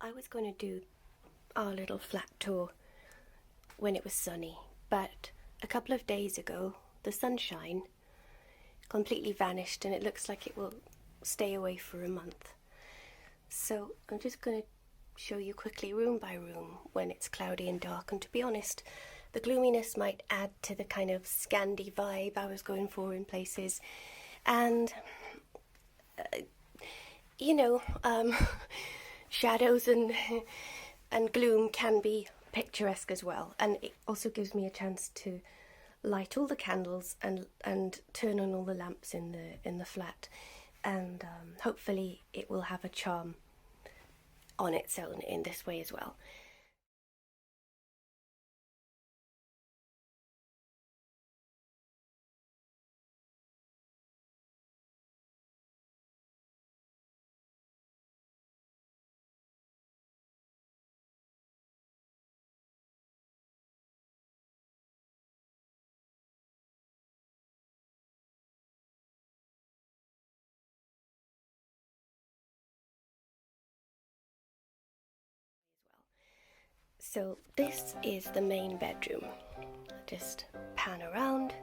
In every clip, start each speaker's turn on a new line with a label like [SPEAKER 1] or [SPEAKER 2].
[SPEAKER 1] I was going to do our little flat tour when it was sunny, but a couple of days ago the sunshine completely vanished and it looks like it will stay away for a month. So I'm just going to show you quickly room by room when it's cloudy and dark, and to be honest, the gloominess might add to the kind of Scandi vibe I was going for in places, and you know, shadows and gloom can be picturesque as well, and it also gives me a chance to light all the candles and turn on all the lamps in the flat, and hopefully it will have a charm on its own in this way as well. So this is the main bedroom. Just pan around.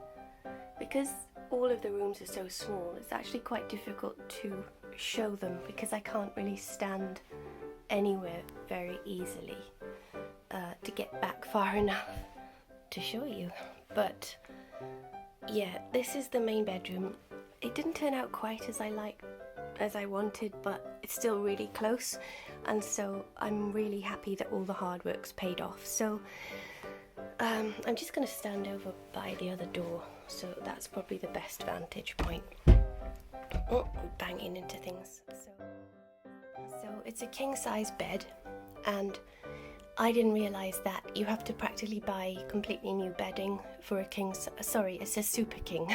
[SPEAKER 1] Because all of the rooms are so small, it's actually quite difficult to show them because I can't really stand anywhere very easily to get back far enough to show you. But yeah, this is the main bedroom. It didn't turn out quite as I wanted, but it's still really close, and so I'm really happy that all the hard work's paid off. So I'm just going to stand over by the other door, so that's probably the best vantage point. Oh, I'm banging into things. So it's a king-size bed, and I didn't realise that you have to practically buy completely new bedding for a sorry, it says super king,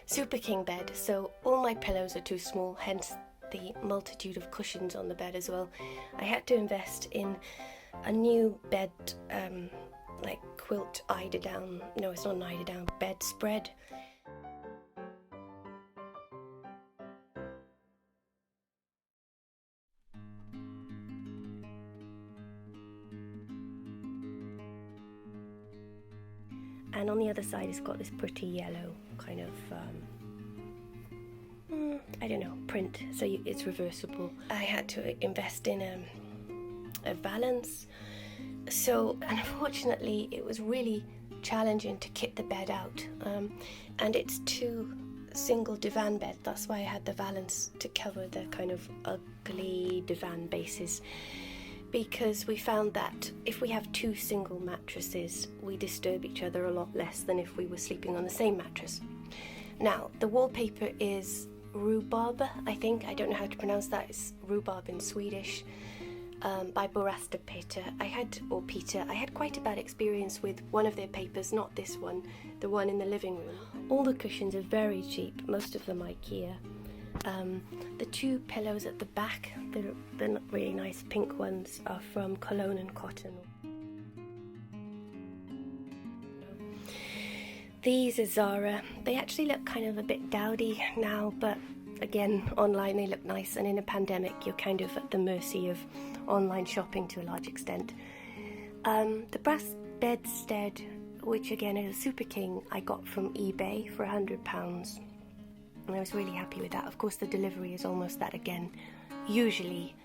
[SPEAKER 1] super king bed. So all my pillows are too small, hence the multitude of cushions on the bed as well. I had to invest in a new bed, like quilt eiderdown. No, it's not an eiderdown, bedspread. And on the other side it's got this pretty yellow kind of I don't know, print, so it's reversible. I had to invest in a valance, so unfortunately it was really challenging to kit the bed out, and it's two single divan bed. That's why I had the valance to cover the kind of ugly divan bases, because we found that if we have two single mattresses we disturb each other a lot less than if we were sleeping on the same mattress. Now the wallpaper is rhubarb, I think. I don't know how to pronounce that. It's rhubarb in Swedish, by Borasta Peter. I had quite a bad experience with one of their papers, not this one, the one in the living room. All the cushions are very cheap, most of them IKEA. The two pillows at the back, they're not really nice pink ones, are from Cologne and Cotton. These are Zara. They actually look kind of a bit dowdy now, but again, online they look nice, and in a pandemic you're kind of at the mercy of online shopping to a large extent. The brass bedstead, which again is a Super King, I got from eBay for £100, and I was really happy with that. Of course the delivery is almost that again. Usually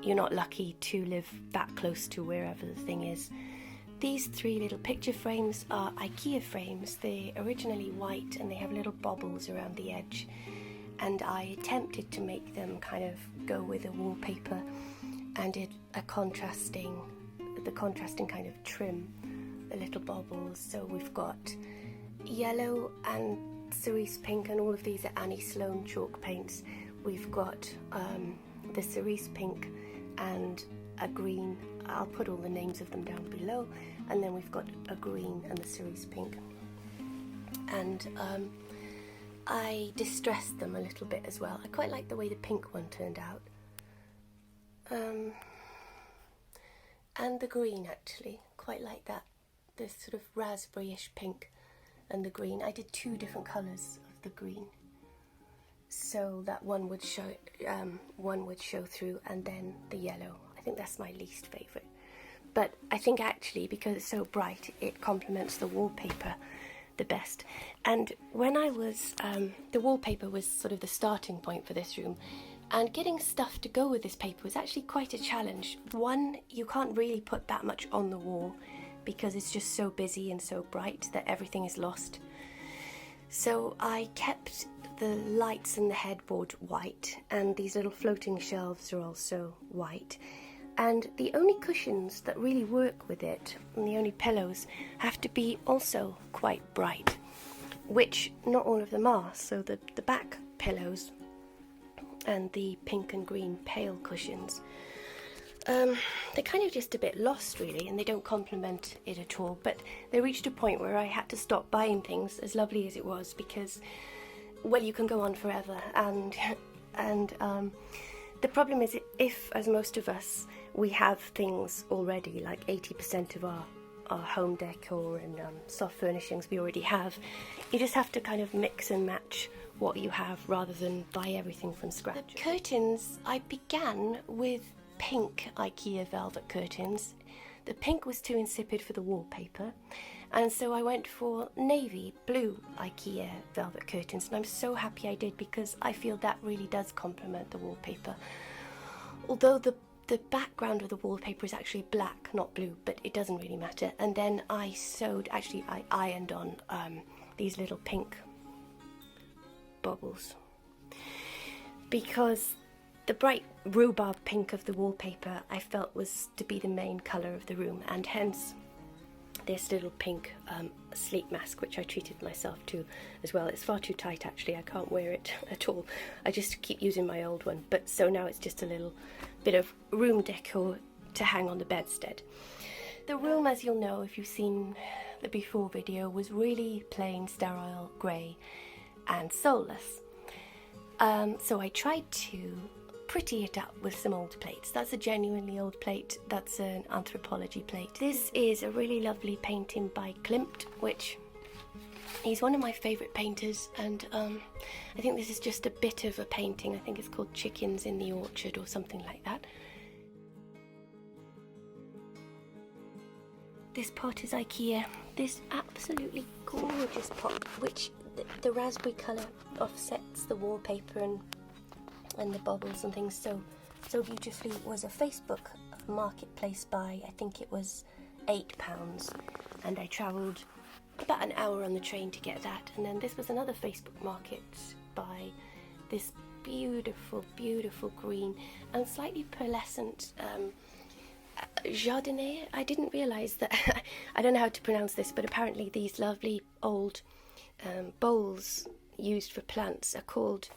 [SPEAKER 1] you're not lucky to live that close to wherever the thing is. These three little picture frames are IKEA frames. They're originally white and they have little bobbles around the edge, and I attempted to make them kind of go with a wallpaper and did the contrasting kind of trim, the little bobbles. So we've got yellow and cerise pink, and all of these are Annie Sloan chalk paints. We've got the cerise pink and a green. I'll put all the names of them down below. And then we've got a green and the cerise pink. And I distressed them a little bit as well. I quite like the way the pink one turned out. And the green, actually, quite like that. This sort of raspberry-ish pink and the green. I did two different colours of the green, so that one would show through, and then the yellow. I I think that's my least favourite. But I think actually, because it's so bright, it complements the wallpaper the best. And when I was, the wallpaper was sort of the starting point for this room, and getting stuff to go with this paper was actually quite a challenge. One, you can't really put that much on the wall because it's just so busy and so bright that everything is lost. So I kept the lights and the headboard white, and these little floating shelves are also white. And the only cushions that really work with it, and the only pillows, have to be also quite bright, which not all of them are. So the back pillows and the pink and green pale cushions, they're kind of just a bit lost really, and they don't complement it at all. But they reached a point where I had to stop buying things, as lovely as it was, because, well, you can go on forever, and the problem is, if, as most of us, we have things already, like 80% of our home decor and soft furnishings we already have, you just have to kind of mix and match what you have rather than buy everything from scratch. The curtains, I began with pink IKEA velvet curtains. The pink was too insipid for the wallpaper, and so I went for navy blue IKEA velvet curtains, and I'm so happy I did, because I feel that really does complement the wallpaper. Although the background of the wallpaper is actually black, not blue, but it doesn't really matter. And then I ironed on these little pink bubbles, because the bright rhubarb pink of the wallpaper I felt was to be the main colour of the room, and hence this little pink sleep mask, which I treated myself to as well. It's far too tight actually, I can't wear it at all. I just keep using my old one, but so now it's just a little bit of room decor to hang on the bedstead. The room, as you'll know if you've seen the before video, was really plain, sterile, grey and soulless. So I tried to pretty it up with some old plates. That's a genuinely old plate, that's an anthropology plate. This is a really lovely painting by Klimt, which he's one of my favourite painters, and I think this is just a bit of a painting. I think it's called Chickens in the Orchard or something like that. This pot is IKEA. This absolutely gorgeous pot, which the raspberry colour offsets the wallpaper and the bubbles and things so beautifully, was a Facebook marketplace buy. I think it was £8, and I travelled about an hour on the train to get that. And then this was another Facebook market buy, this beautiful, beautiful green and slightly pearlescent jardinier. I didn't realise that I don't know how to pronounce this, but apparently these lovely old bowls used for plants are called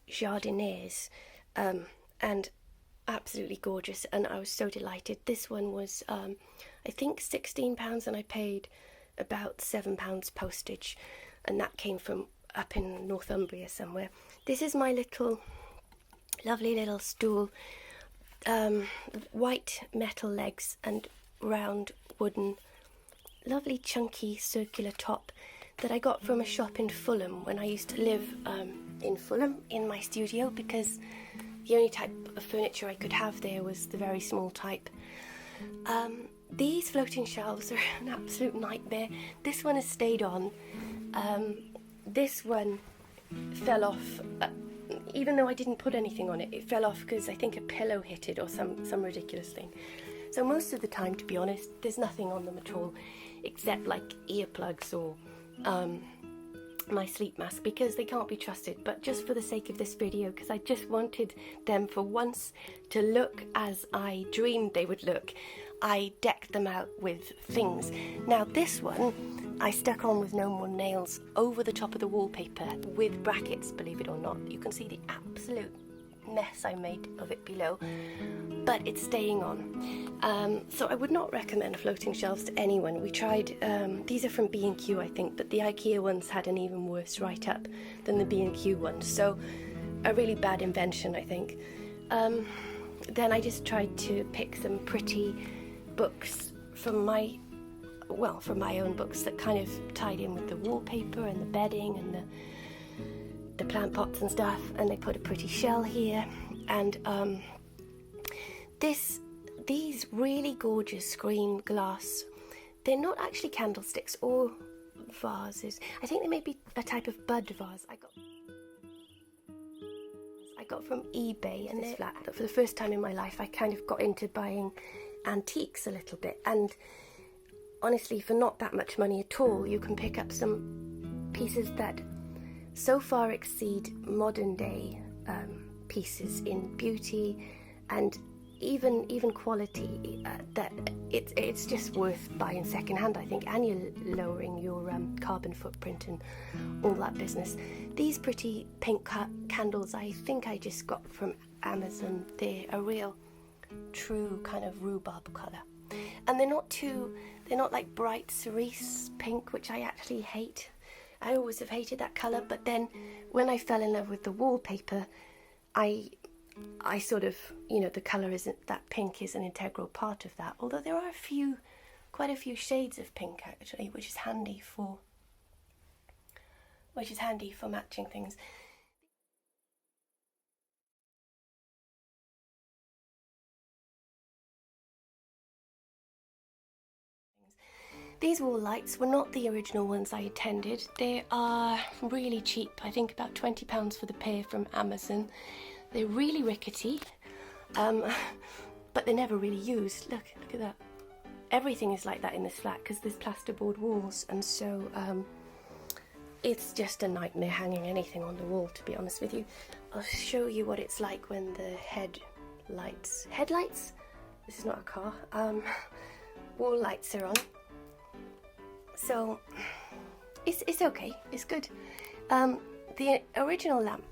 [SPEAKER 1] jardiniers, and absolutely gorgeous, and I was so delighted. This one was I think £16, and I paid about £7 postage, and that came from up in Northumbria somewhere. This is my little lovely little stool, white metal legs and round wooden, lovely chunky circular top that I got from a shop in Fulham when I used to live in Fulham in my studio, because the only type of furniture I could have there was the very small type. These floating shelves are an absolute nightmare. This one has stayed on. This one fell off, even though I didn't put anything on it. It fell off because I think a pillow hit it or some ridiculous thing. So most of the time, to be honest, there's nothing on them at all, except like earplugs or my sleep mask, because they can't be trusted. But just for the sake of this video, because I just wanted them for once to look as I dreamed they would look, I decked them out with things. Now this one I stuck on with no more nails over the top of the wallpaper with brackets, believe it or not. You can see the absolute mess I made of it below, but it's staying on. So I would not recommend floating shelves to anyone. We tried, these are from B&Q I think, but the IKEA ones had an even worse write-up than the B&Q ones, so a really bad invention I think. Then I just tried to pick some pretty books from my own books that kind of tied in with the wallpaper and the bedding and the plant pots and stuff, and they put a pretty shell here. And this these really gorgeous green glass, they're not actually candlesticks or vases. I think they may be a type of bud vase. I got from eBay, and this flat. For the first time in my life, I kind of got into buying antiques a little bit, and honestly, for not that much money at all, you can pick up some pieces that so far exceed modern day pieces in beauty and even quality, that it's just worth buying secondhand, I think, and you're lowering your carbon footprint and all that business. These pretty pink candles, I think I just got from Amazon. They're a real true kind of rhubarb colour, and they're not like bright cerise pink, which I actually hate. I always have hated that colour, but then when I fell in love with the wallpaper, I sort of, you know, the colour isn't, that pink is an integral part of that, although there are quite a few shades of pink actually, which is handy for matching things. These wall lights were not the original ones I intended. They are really cheap, I think about £20 for the pair from Amazon. They're really rickety, but they're never really used. Look at that. Everything is like that in this flat because there's plasterboard walls, and so it's just a nightmare hanging anything on the wall, to be honest with you. I'll show you what it's like when the headlights, this is not a car, wall lights are on. So it's okay, it's good. The original lamp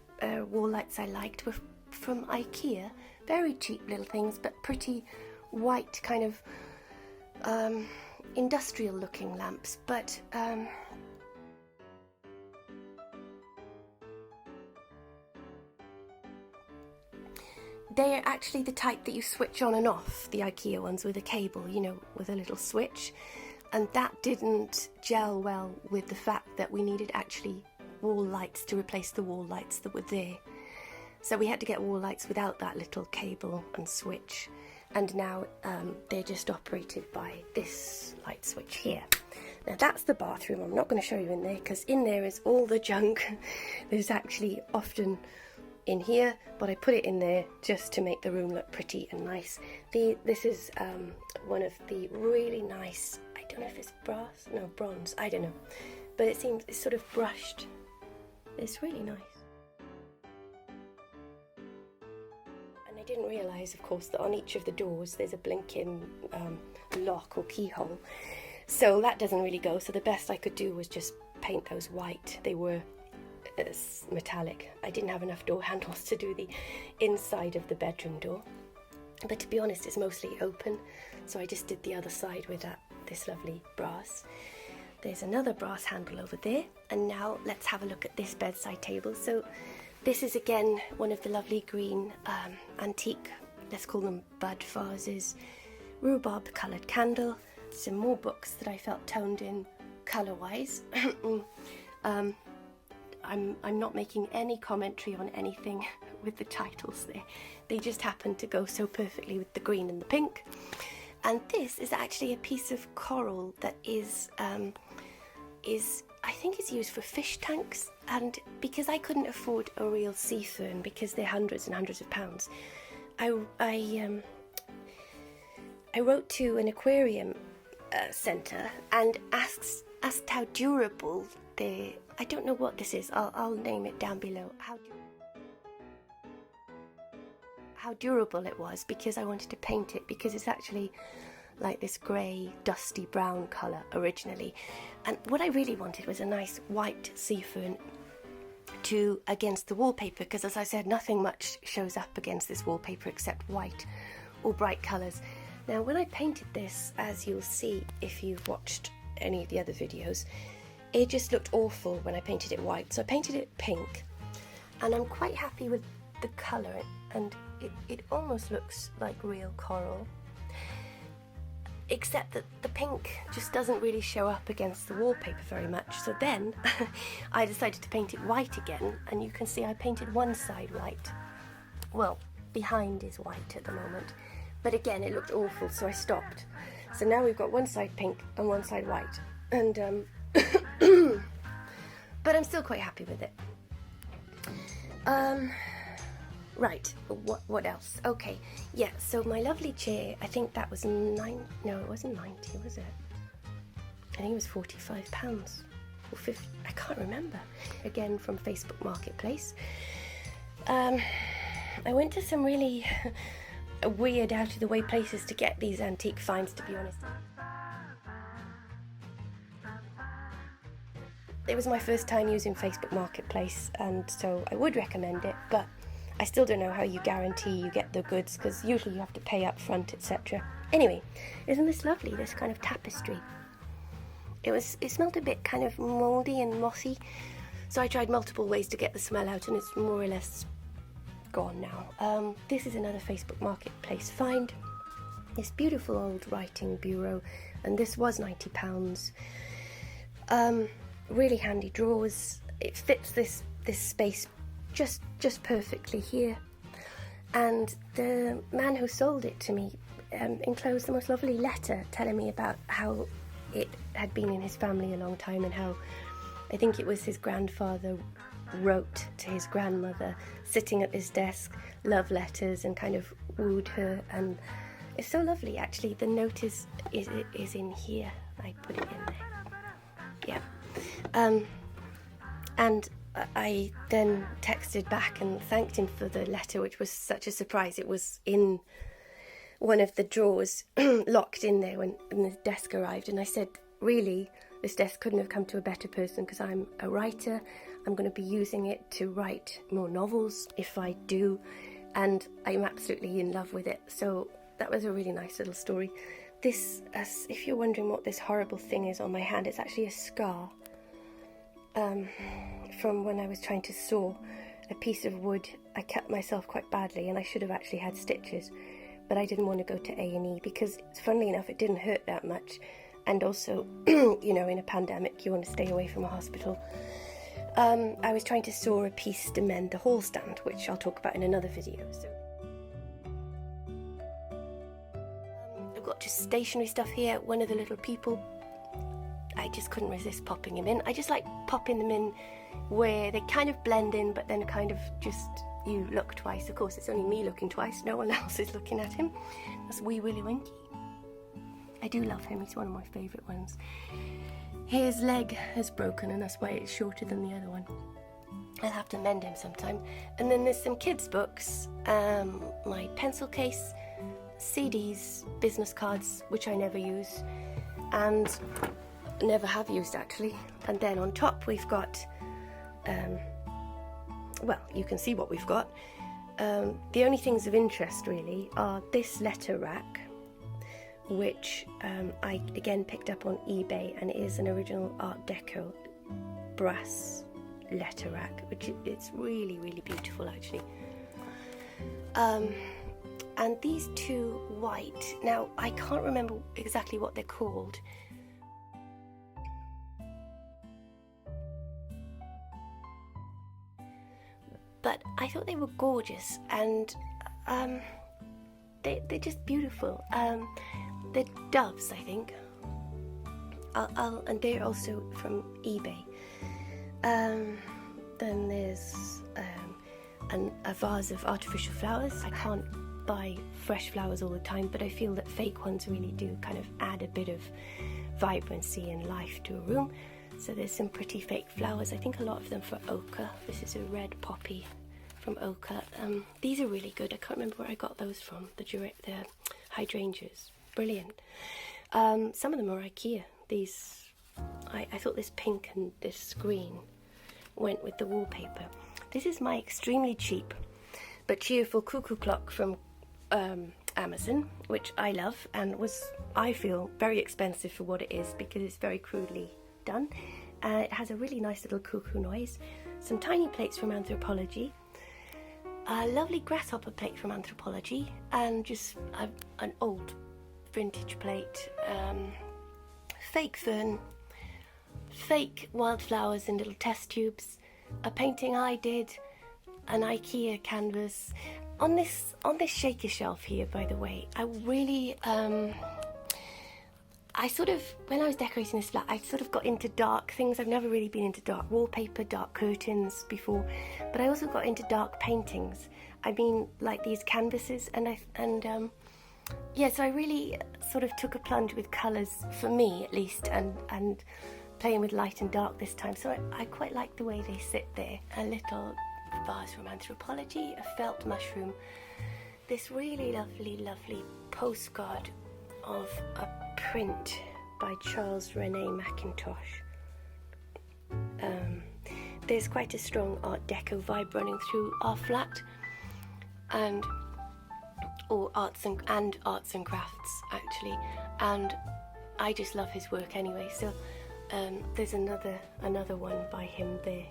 [SPEAKER 1] wall lights I liked were from IKEA, very cheap little things, but pretty white, kind of industrial looking lamps, but they're actually the type that you switch on and off, the IKEA ones with a cable, you know, with a little switch, and that didn't gel well with the fact that we needed actually wall lights to replace the wall lights that were there. So we had to get wall lights without that little cable and switch, and now they're just operated by this light switch here. Now that's the bathroom. I'm not going to show you in there because in there is all the junk. There's actually often in here, but I put it in there just to make the room look pretty and nice. This is one of the really nice, I don't know if it's brass, no, bronze, I don't know, but it seems it's sort of brushed. It's really nice. And I didn't realise, of course, that on each of the doors there's a blinking lock or keyhole, so that doesn't really go. So the best I could do was just paint those white. They were metallic. I didn't have enough door handles to do the inside of the bedroom door, but to be honest, it's mostly open, so I just did the other side with this lovely brass. There's another brass handle over there, and now let's have a look at this bedside table. So this is again one of the lovely green antique, let's call them bud vases, rhubarb coloured candle, some more books that I felt toned in colour wise. I'm not making any commentary on anything with the titles there. They just happen to go so perfectly with the green and the pink. And this is actually a piece of coral that is I think is used for fish tanks, and because I couldn't afford a real sea fern because they're hundreds and hundreds of pounds, I wrote to an aquarium centre and asked how durable I don't know what this is, I'll name it down below, how durable it was, because I wanted to paint it, because it's actually like this grey dusty brown colour originally, and what I really wanted was a nice white sea fern against the wallpaper, because as I said, nothing much shows up against this wallpaper except white or bright colours. Now when I painted this, as you'll see if you've watched any of the other videos, it just looked awful when I painted it white, so I painted it pink, and I'm quite happy with the colour, and it almost looks like real coral, except that the pink just doesn't really show up against the wallpaper very much. So then I decided to paint it white again, and you can see I painted one side white. Well, behind is white at the moment, But again, it looked awful, so I stopped. So now we've got one side pink and one side white, and but I'm still quite happy with it. Right, what else? Okay, yeah, so my lovely chair, I think that was no, it wasn't 90, was it? I think it was £45 or 50, I can't remember. Again, from Facebook Marketplace. I went to some really weird, out of the way places to get these antique finds, to be honest. It was my first time using Facebook Marketplace, and so I would recommend it, but I still don't know how you guarantee you get the goods, because usually you have to pay up front, etc. Anyway, isn't this lovely, this kind of tapestry? It smelled a bit kind of mouldy and mossy, so I tried multiple ways to get the smell out, and it's more or less gone now. This is another Facebook Marketplace find. This beautiful old writing bureau, and this was £90. Really handy drawers. It fits this space just perfectly here. And the man who sold it to me enclosed the most lovely letter telling me about how it had been in his family a long time, and how I think it was his grandfather wrote to his grandmother sitting at his desk love letters and kind of wooed her, and it's so lovely. Actually, the note is in here. I put it in there. Yeah. And I then texted back and thanked him for the letter, which was such a surprise. It was in one of the drawers, locked in there when the desk arrived, and I said, really, this desk couldn't have come to a better person, because I'm a writer. I'm going to be using it to write more novels if I do, and I'm absolutely in love with it. So that was a really nice little story. This, if you're wondering what this horrible thing is on my hand, it's actually a scar from when I was trying to saw a piece of wood. I cut myself quite badly, and I should have actually had stitches, but I didn't want to go to A&E because, funnily enough, it didn't hurt that much. And also, you know, in a pandemic, you want to stay away from a hospital. I was trying to saw a piece to mend the hall stand, which I'll talk about in another video. So, I've got just stationery stuff here. One of the little people, I just couldn't resist popping him in. I just like popping them in where they kind of blend in, but then kind of just, you look twice. Of course, it's only me looking twice. No one else is looking at him. That's Wee Willie Winky. I do love him. He's one of my favourite ones. His leg has broken, and that's why it's shorter than the other one. I'll have to mend him sometime. And then there's some kids' books, my pencil case, CDs, business cards, which I never use, and never have used actually. And then on top we've got, well, you can see what we've got. The only things of interest really are this letter rack, which I again picked up on eBay, and it is an original Art Deco brass letter rack, which it's really, really beautiful actually. And these two white, now I can't remember exactly what they're called. But I thought they were gorgeous, and they're just beautiful. They're doves, I think. And they're also from eBay. Then there's a vase of artificial flowers. I can't buy fresh flowers all the time, but I feel that fake ones really do kind of add a bit of vibrancy and life to a room. So there's some pretty fake flowers. I think a lot of them for ochre. This is a red poppy from ochre. These are really good. I can't remember where I got those from. The hydrangeas. Brilliant. Some of them are IKEA. These, I thought this pink and this green went with the wallpaper. This is my extremely cheap but cheerful cuckoo clock from Amazon, which I love, and was, I feel, very expensive for what it is because it's very crudely done. It has a really nice little cuckoo noise. Some tiny plates from Anthropology. A lovely grasshopper plate from Anthropology, and just an old vintage plate. Fake fern, fake wildflowers in little test tubes, a painting I did, an IKEA canvas, On this shaker shelf here, by the way, I really I sort of, when I was decorating this flat, I sort of got into dark things. I've never really been into dark wallpaper, dark curtains before, but I also got into dark paintings. I mean, like these canvases, yeah, so I really sort of took a plunge with colours, for me at least, and playing with light and dark this time. So I quite like the way they sit there. A little vase from Anthropology, a felt mushroom, this really lovely postcard of a print by Charles René Mackintosh. There's quite a strong Art Deco vibe running through our flat, or arts and crafts actually, and I just love his work anyway. So there's another one by him there.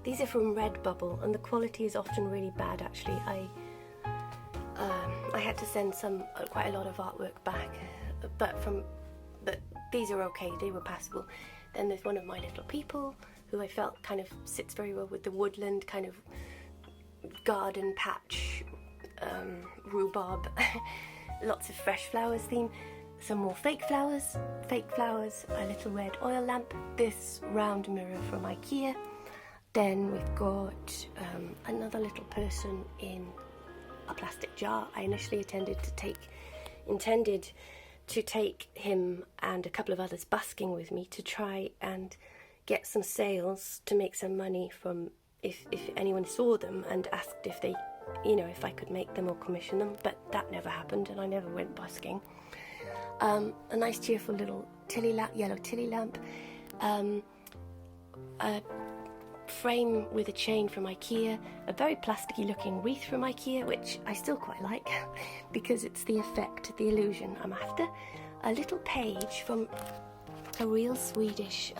[SPEAKER 1] These are from Redbubble, and the quality is often really bad actually. I had to send quite a lot of artwork back, but these are okay, they were passable. Then there's one of my little people, who I felt kind of sits very well with the woodland kind of garden patch, rhubarb, lots of fresh flowers theme, some more fake flowers, a little red oil lamp, this round mirror from IKEA. Then we've got another little person in a plastic jar. I initially intended to take him and a couple of others busking with me to try and get some sales to make some money from if anyone saw them and asked if they, if I could make them or commission them, but that never happened and I never went busking. A nice cheerful little yellow tilly lamp, a frame with a chain from IKEA, a very plasticky looking wreath from IKEA, which I still quite like because it's the effect, the illusion I'm after. A little page from a real Swedish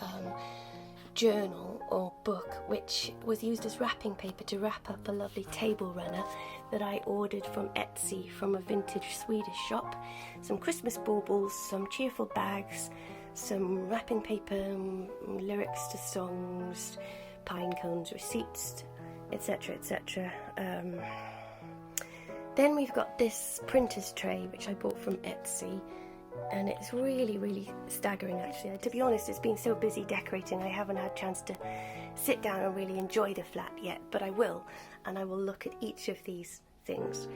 [SPEAKER 1] journal or book, which was used as wrapping paper to wrap up a lovely table runner that I ordered from Etsy from a vintage Swedish shop. Some Christmas baubles, some cheerful bags, some wrapping paper, lyrics to songs, pine cones, receipts, etc, etc. Then we've got this printer's tray which I bought from Etsy, and it's really staggering actually. To be honest, it's been so busy decorating I haven't had a chance to sit down and really enjoy the flat yet, but I will, and I will look at each of these things.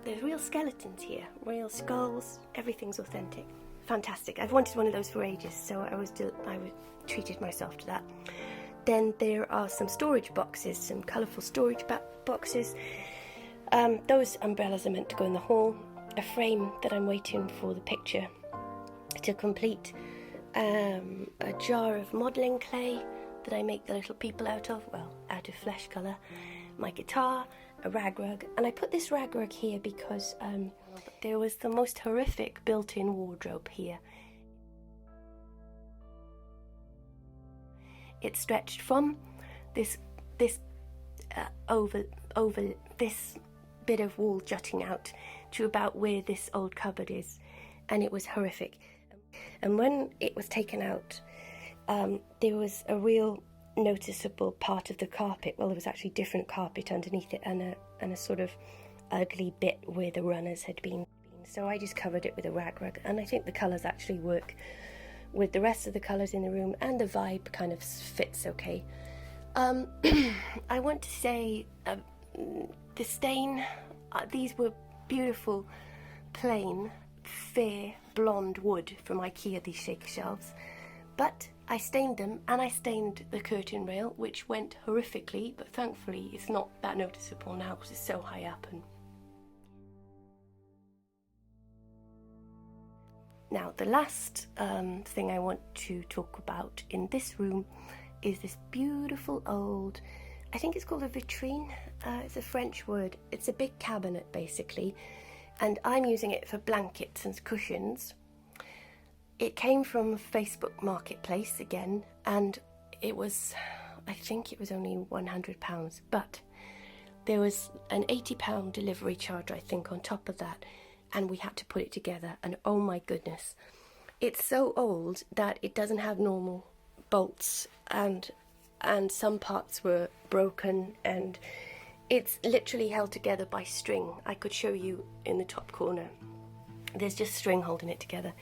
[SPEAKER 1] There's real skeletons here, real skulls, everything's authentic. Fantastic. I've wanted one of those for ages, so I treated myself to that. Then there are some storage boxes, some colourful storage boxes. Those umbrellas are meant to go in the hall. A frame that I'm waiting for the picture to complete. A jar of modelling clay that I make the little people out of, out of flesh colour. My guitar, a rag rug. And I put this rag rug here because there was the most horrific built-in wardrobe here. It stretched from this over this bit of wall jutting out to about where this old cupboard is, and it was horrific. And when it was taken out, there was a real noticeable part of the carpet. Well, there was actually different carpet underneath it, and a sort of ugly bit where the runners had been. So I just covered it with a rag rug, and I think the colours actually work with the rest of the colours in the room, and the vibe kind of fits okay. I want to say the stain, these were beautiful, plain, fair, blonde wood from IKEA, these shaker shelves, but I stained them, and I stained the curtain rail, which went horrifically, but thankfully it's not that noticeable now because it's so high up. And now, the last thing I want to talk about in this room is this beautiful old, I think it's called a vitrine, it's a French word, it's a big cabinet basically, and I'm using it for blankets and cushions. It came from Facebook Marketplace again, and it was, I think it was only £100, but there was an £80 delivery charge I think on top of that, and we had to put it together, and oh my goodness, it's so old that it doesn't have normal bolts, and some parts were broken, and It's literally held together by string. I could show you in the top corner. There's just string holding it together.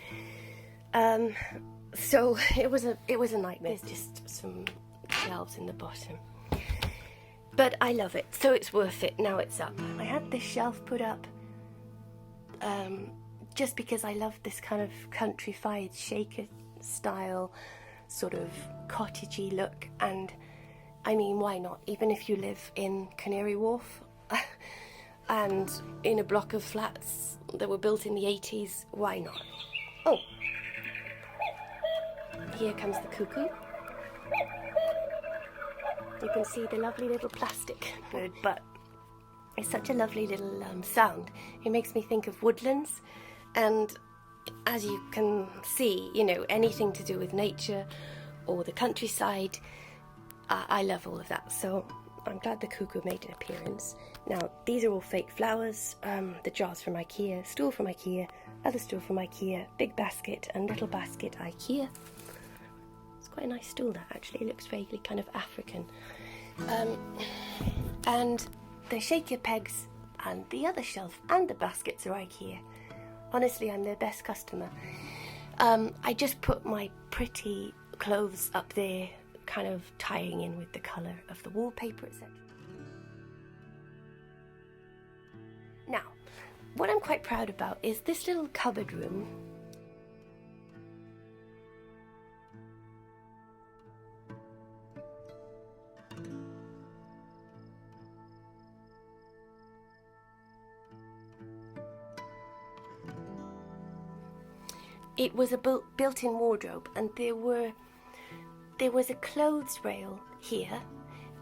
[SPEAKER 1] So it was a nightmare. There's just some shelves in the bottom. But I love it, so it's worth it. Now it's up. I had this shelf put up just because I love this kind of countrified shaker style, sort of cottagey look. And I mean, why not? Even if you live in Canary Wharf and in a block of flats that were built in the 80s, why not? Oh, here comes the cuckoo. You can see the lovely little plastic bird, but it's such a lovely little sound. It makes me think of woodlands, and as you can see, you know, anything to do with nature or the countryside, I love all of that. So I'm glad the cuckoo made an appearance. Now, these are all fake flowers. The jars from IKEA, stool from IKEA, other stool from IKEA, big basket and little basket IKEA. It's quite a nice stool, that actually. It looks vaguely kind of African. And the shaker pegs and the other shelf and the baskets are IKEA. Honestly, I'm their best customer. I just put my pretty clothes up there, kind of tying in with the colour of the wallpaper, etc. Now, what I'm quite proud about is this little cupboard room. It was a built-in wardrobe, and there was a clothes rail here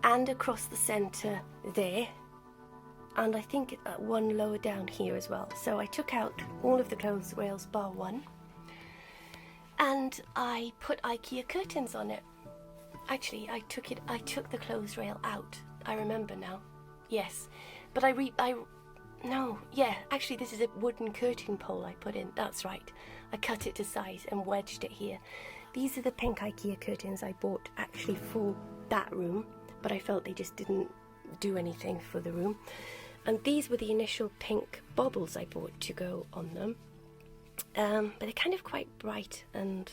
[SPEAKER 1] and across the centre there, and I think one lower down here as well. So I took out all of the clothes rails bar one, and I put IKEA curtains on it. Actually, I took the clothes rail out. I remember now. Yes, but actually this is a wooden curtain pole I put in. That's right. I cut it to size and wedged it here. These are the pink IKEA curtains I bought actually for that room, but I felt they just didn't do anything for the room. And these were the initial pink baubles I bought to go on them. But they're kind of quite bright and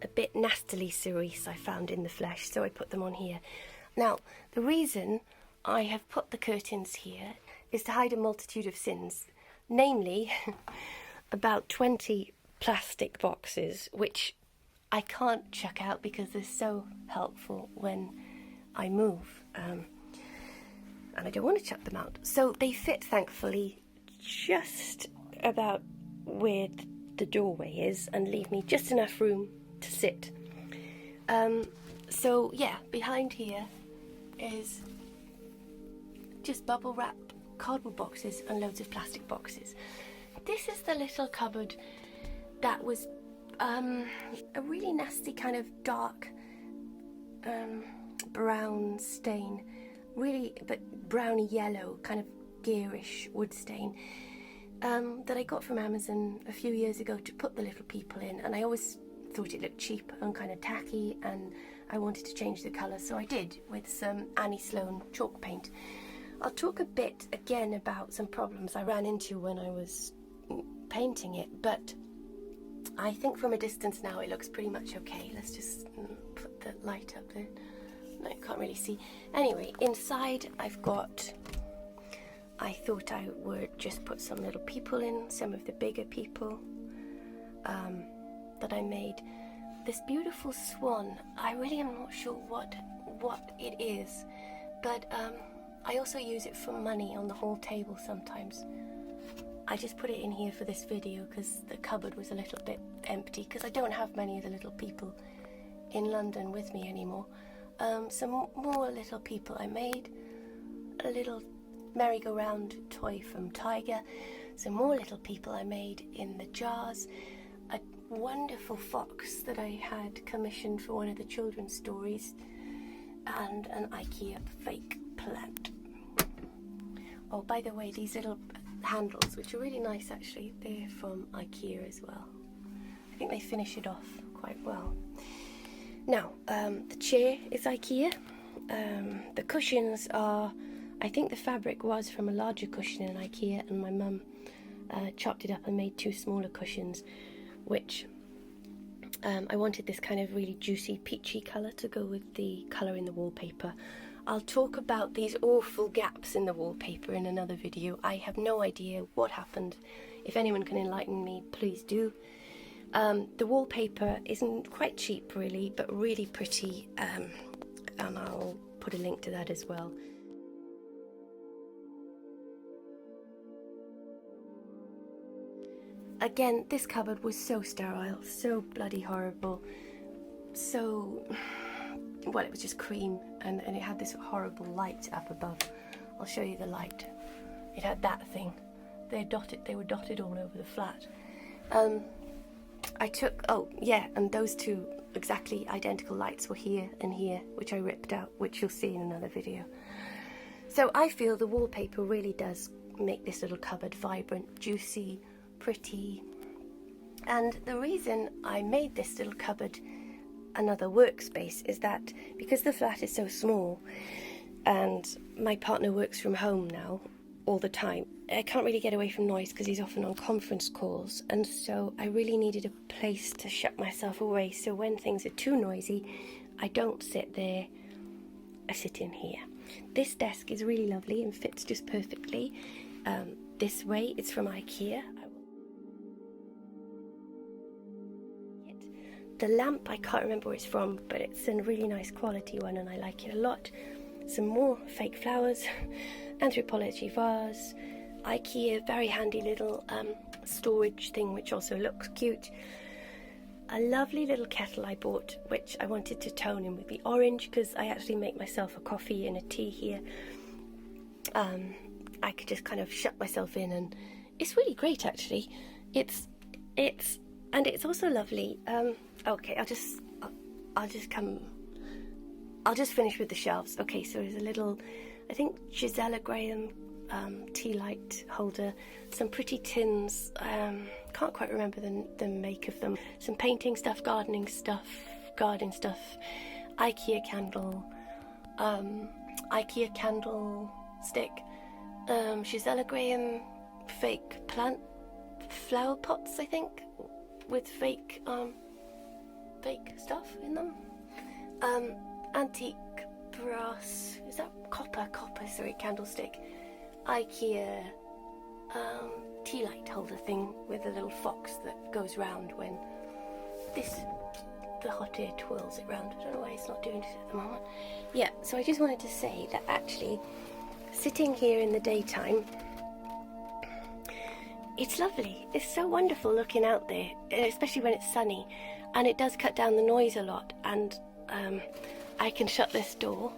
[SPEAKER 1] a bit nastily cerise, I found in the flesh, so I put them on here. Now, the reason I have put the curtains here is to hide a multitude of sins, namely about 20 plastic boxes, which I can't chuck out because they're so helpful when I move, and I don't want to chuck them out. So they fit, thankfully, just about where the doorway is and leave me just enough room to sit. So yeah, behind here is just bubble wrap cardboard boxes and loads of plastic boxes. This is the little cupboard that was a really nasty kind of dark brown stain, really, but browny yellow, kind of gearish wood stain, that I got from Amazon a few years ago to put the little people in, and I always thought it looked cheap and kind of tacky, and I wanted to change the colour, so I did with some Annie Sloan chalk paint. I'll talk a bit again about some problems I ran into when I was painting it, but I think from a distance now it looks pretty much okay. Let's just put the light up there. No, you can't really see. Anyway, inside I thought I would just put some little people in, some of the bigger people that I made. This beautiful swan, I really am not sure what it is, but I also use it for money on the hall table sometimes. I just put it in here for this video because the cupboard was a little bit empty, because I don't have many of the little people in London with me anymore. Some more little people I made. A little merry-go-round toy from Tiger. Some more little people I made in the jars. A wonderful fox that I had commissioned for one of the children's stories. And an IKEA fake plant. Oh, by the way, these little handles, which are really nice actually, they're from IKEA as well. I think they finish it off quite well. Now, the chair is IKEA. The cushions are I think the fabric was from a larger cushion in IKEA, and my mum chopped it up and made 2 smaller cushions, which I wanted this kind of really juicy peachy colour to go with the colour in the wallpaper. I'll talk about these awful gaps in the wallpaper in another video. I have no idea what happened. If anyone can enlighten me, please do. The wallpaper isn't quite cheap really, but really pretty, and I'll put a link to that as well. Again, this cupboard was so sterile, so bloody horrible, so, well, it was just cream, and it had this horrible light up above. I'll show you the light. It had that thing. They were dotted all over the flat. I took, oh yeah, and those 2 exactly identical lights were here and here, which I ripped out, which you'll see in another video. So I feel the wallpaper really does make this little cupboard vibrant, juicy, pretty. And the reason I made this little cupboard another workspace is that because the flat is so small and my partner works from home now all the time, I can't really get away from noise because he's often on conference calls, and so I really needed a place to shut myself away, so when things are too noisy I don't sit there, I sit in here. This desk is really lovely and fits just perfectly this way. It's from IKEA. The lamp, I can't remember where it's from, but it's a really nice quality one and I like it a lot. Some more fake flowers, anthropology vase, IKEA, very handy little storage thing which also looks cute. A lovely little kettle I bought, which I wanted to tone in with the orange because I actually make myself a coffee and a tea here. I could just kind of shut myself in, and it's really great actually. It's also lovely. Okay, I'll just finish with the shelves. Okay, so there's a little, I think Gisela Graham tea light holder, some pretty tins, can't quite remember the make of them, some painting stuff, garden stuff, IKEA candle stick, Gisela Graham fake flower pots, I think, with fake stuff in them, antique brass, is that copper, sorry, candlestick, IKEA tea light holder thing with a little fox that goes round when the hot air twirls it round. I don't know why it's not doing it at the moment. Yeah, so I just wanted to say that actually sitting here in the daytime, it's lovely. It's so wonderful looking out there, especially when it's sunny, and it does cut down the noise a lot, and I can shut this door.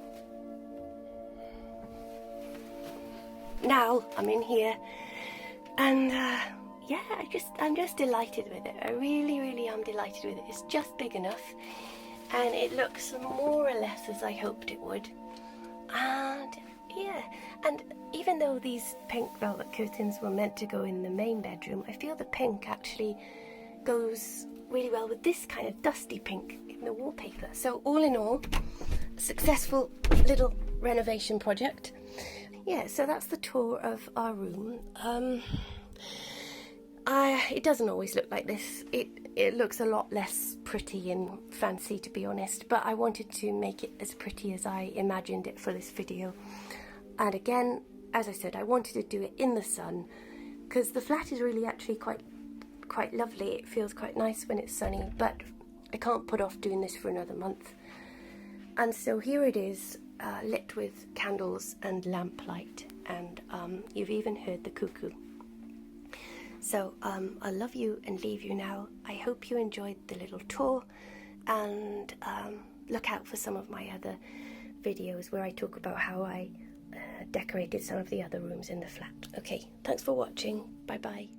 [SPEAKER 1] Now I'm in here, and yeah, I'm just delighted with it. I really am delighted with it. It's just big enough, and it looks more or less as I hoped it would. And yeah, and even though these pink velvet curtains were meant to go in the main bedroom, I feel the pink actually goes really well with this kind of dusty pink in the wallpaper. So all in all, a successful little renovation project. Yeah, so that's the tour of our room. It doesn't always look like this. It looks a lot less pretty and fancy, to be honest, but I wanted to make it as pretty as I imagined it for this video. And again, as I said, I wanted to do it in the sun because the flat is really actually quite lovely. It feels quite nice when it's sunny, but I can't put off doing this for another month. And so here it is, lit with candles and lamplight, and you've even heard the cuckoo. So I'll love you and leave you now. I hope you enjoyed the little tour, and look out for some of my other videos where I talk about how I decorated some of the other rooms in the flat. Okay, thanks for watching. Bye bye.